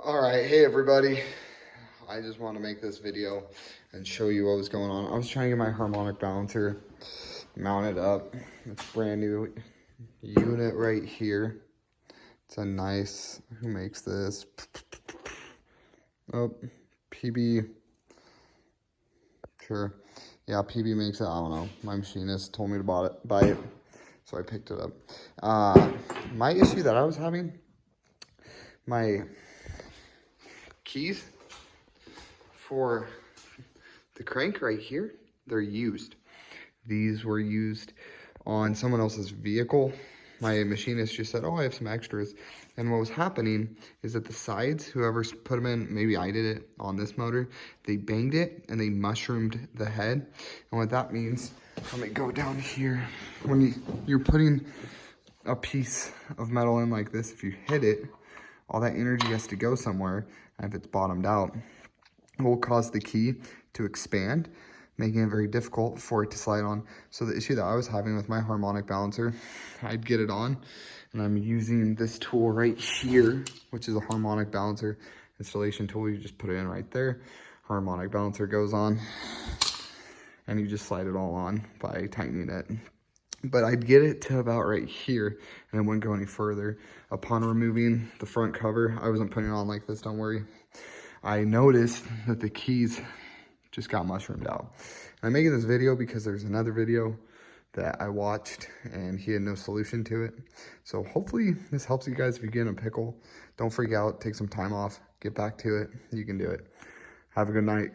All right, hey everybody. I just want to make this video and show you what was going on. I was trying to get my harmonic balancer mounted up. It's a brand new unit right here. It's a nice, who makes this? Oh, PB. Sure. Yeah, PB makes it. I don't know. My machinist told me to buy it, so I picked it up. My issue that I was having, my keys for the crank right here, they're used. These were used on someone else's vehicle. My machinist just said, oh, I have some extras. And what was happening is that the sides, whoever's put them in, maybe I did it on this motor, they banged it and they mushroomed the head. And what that means, let me go down here. When you're putting a piece of metal in like this, if you hit it, all that energy has to go somewhere. And if it's bottomed out, it will cause the key to expand, making it very difficult for it to slide on. So the issue that I was having with my harmonic balancer, I'd get it on, and I'm using this tool right here, which is a harmonic balancer installation tool. You just put it in right there. Harmonic balancer goes on, and you just slide it all on by tightening it. But I'd get it to about right here, and it wouldn't go any further. Upon removing the front cover, I wasn't putting it on like this, don't worry. I noticed that the keys just got mushroomed out. And I'm making this video because there's another video that I watched and he had no solution to it. So hopefully this helps you guys if you get in a pickle. Don't freak out, take some time off, get back to it. You can do it. Have a good night.